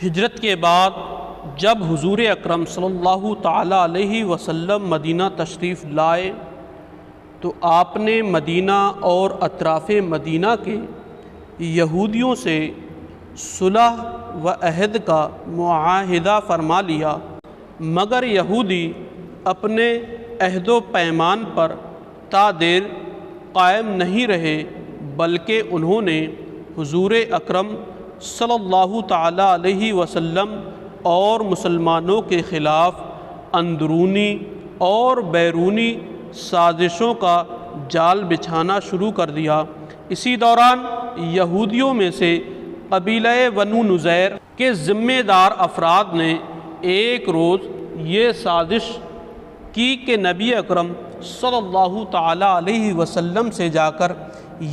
ہجرت کے بعد جب حضور اکرم صلی اللہ تعالیٰ علیہ وسلم مدینہ تشریف لائے تو آپ نے مدینہ اور اطراف مدینہ کے یہودیوں سے صلح و عہد کا معاہدہ فرما لیا، مگر یہودی اپنے عہد و پیمان پر تا دیر قائم نہیں رہے، بلکہ انہوں نے حضور اکرم صلی اللہ تعالیٰ علیہ وسلم اور مسلمانوں کے خلاف اندرونی اور بیرونی سازشوں کا جال بچھانا شروع کر دیا۔ اسی دوران یہودیوں میں سے قبیلہ بنو نذیر کے ذمہ دار افراد نے ایک روز یہ سازش کی کہ نبی اکرم صلی اللہ تعالیٰ علیہ وسلم سے جا کر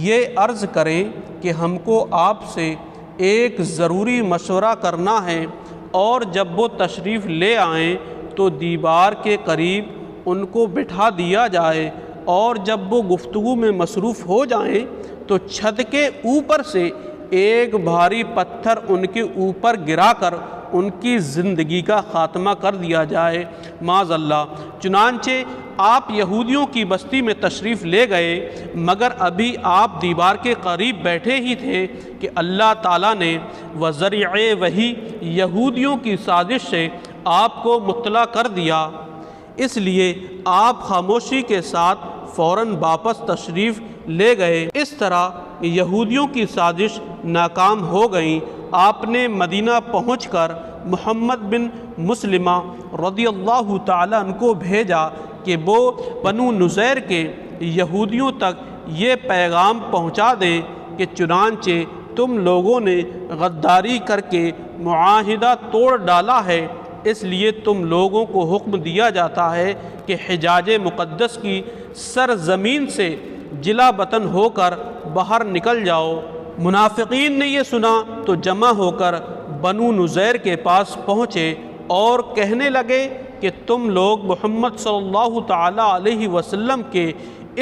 یہ عرض کریں کہ ہم کو آپ سے ایک ضروری مشورہ کرنا ہے، اور جب وہ تشریف لے آئیں تو دیوار کے قریب ان کو بٹھا دیا جائے، اور جب وہ گفتگو میں مصروف ہو جائیں تو چھت کے اوپر سے ایک بھاری پتھر ان کے اوپر گرا کر ان کی زندگی کا خاتمہ کر دیا جائے، معاذ اللہ۔ چنانچہ آپ یہودیوں کی بستی میں تشریف لے گئے، مگر ابھی آپ دیوار کے قریب بیٹھے ہی تھے کہ اللہ تعالیٰ نے وذریعہ وحی یہودیوں کی سازش سے آپ کو مطلع کر دیا، اس لیے آپ خاموشی کے ساتھ فوراً واپس تشریف لے گئے۔ اس طرح یہودیوں کی سازش ناکام ہو گئی۔ آپ نے مدینہ پہنچ کر محمد بن مسلمہ رضی اللہ تعالیٰ عنہ کو بھیجا کہ وہ بنو نذیر کے یہودیوں تک یہ پیغام پہنچا دیں کہ چنانچہ تم لوگوں نے غداری کر کے معاہدہ توڑ ڈالا ہے، اس لیے تم لوگوں کو حکم دیا جاتا ہے کہ حجاز مقدس کی سرزمین سے جلا وطن ہو کر باہر نکل جاؤ۔ منافقین نے یہ سنا تو جمع ہو کر بنو نذیر کے پاس پہنچے اور کہنے لگے کہ تم لوگ محمد صلی اللہ تعالیٰ علیہ وسلم کے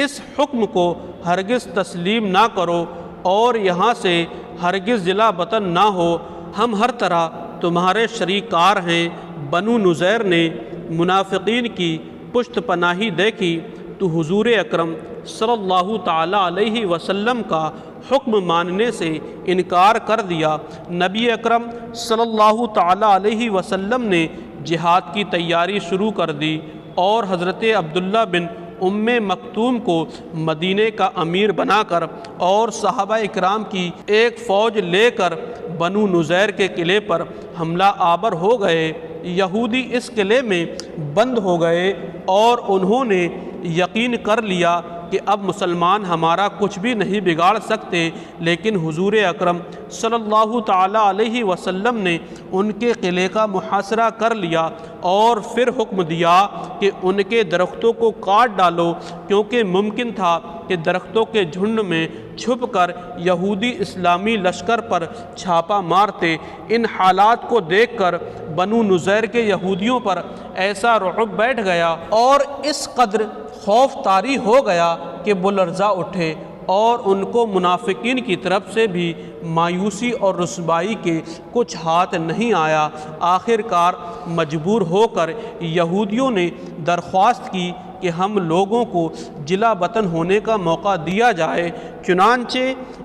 اس حکم کو ہرگز تسلیم نہ کرو اور یہاں سے ہرگز جلا وطن نہ ہو، ہم ہر طرح تمہارے شریک کار ہیں۔ بنو نذیر نے منافقین کی پشت پناہی دیکھی تو حضور اکرم صلی اللہ تعالیٰ علیہ وسلم کا حکم ماننے سے انکار کر دیا۔ نبی اکرم صلی اللہ تعالیٰ علیہ وسلم نے جہاد کی تیاری شروع کر دی اور حضرت عبداللہ بن ام مکتوم کو مدینے کا امیر بنا کر اور صحابہ اکرام کی ایک فوج لے کر بنو نذیر کے قلعے پر حملہ آور ہو گئے۔ یہودی اس قلعے میں بند ہو گئے اور انہوں نے یقین کر لیا کہ اب مسلمان ہمارا کچھ بھی نہیں بگاڑ سکتے، لیکن حضور اکرم صلی اللہ تعالیٰ علیہ وسلم نے ان کے قلعے کا محاصرہ کر لیا اور پھر حکم دیا کہ ان کے درختوں کو کاٹ ڈالو، کیونکہ ممکن تھا کہ درختوں کے جھنڈ میں چھپ کر یہودی اسلامی لشکر پر چھاپا مارتے۔ ان حالات کو دیکھ کر بنو نذیر کے یہودیوں پر ایسا رعب بیٹھ گیا اور اس قدر خوف طاری ہو گیا کہ وہ لرزا اٹھے، اور ان کو منافقین کی طرف سے بھی مایوسی اور رسوائی کے کچھ ہاتھ نہیں آیا۔ آخر کار مجبور ہو کر یہودیوں نے درخواست کی کہ ہم لوگوں کو جلا وطن ہونے کا موقع دیا جائے۔ چنانچہ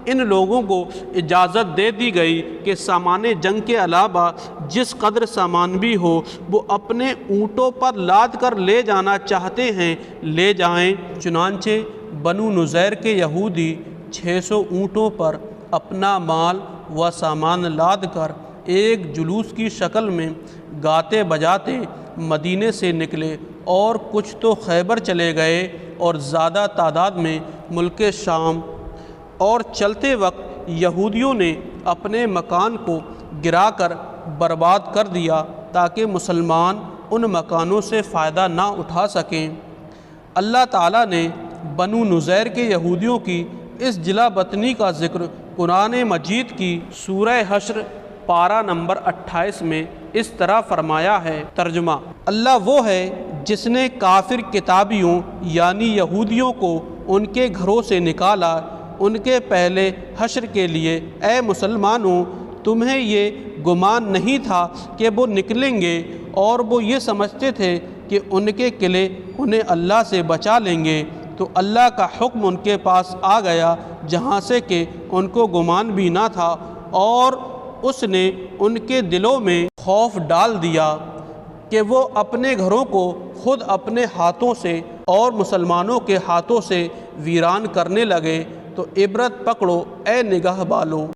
ان لوگوں کو اجازت دے دی گئی کہ سامان جنگ کے علاوہ جس قدر سامان بھی ہو وہ اپنے اونٹوں پر لاد کر لے جانا چاہتے ہیں لے جائیں۔ چنانچہ بنو نذیر کے یہودی 600 اونٹوں پر اپنا مال و سامان لاد کر ایک جلوس کی شکل میں گاتے بجاتے مدینے سے نکلے، اور کچھ تو خیبر چلے گئے اور زیادہ تعداد میں ملک شام، اور چلتے وقت یہودیوں نے اپنے مکان کو گرا کر برباد کر دیا تاکہ مسلمان ان مکانوں سے فائدہ نہ اٹھا سکیں۔ اللہ تعالیٰ نے بنو نذیر کے یہودیوں کی اس جلا وطنی کا ذکر قرآن مجید کی سورہ حشر پارہ نمبر 28 میں اس طرح فرمایا ہے۔ ترجمہ: اللہ وہ ہے جس نے کافر کتابیوں یعنی یہودیوں کو ان کے گھروں سے نکالا ان کے پہلے حشر کے لیے۔ اے مسلمانوں، تمہیں یہ گمان نہیں تھا کہ وہ نکلیں گے، اور وہ یہ سمجھتے تھے کہ ان کے قلعے انہیں اللہ سے بچا لیں گے، تو اللہ کا حکم ان کے پاس آ گیا جہاں سے کہ ان کو گمان بھی نہ تھا، اور اس نے ان کے دلوں میں خوف ڈال دیا کہ وہ اپنے گھروں کو خود اپنے ہاتھوں سے اور مسلمانوں کے ہاتھوں سے ویران کرنے لگے۔ تو عبرت پکڑو اے نگاہ بالو۔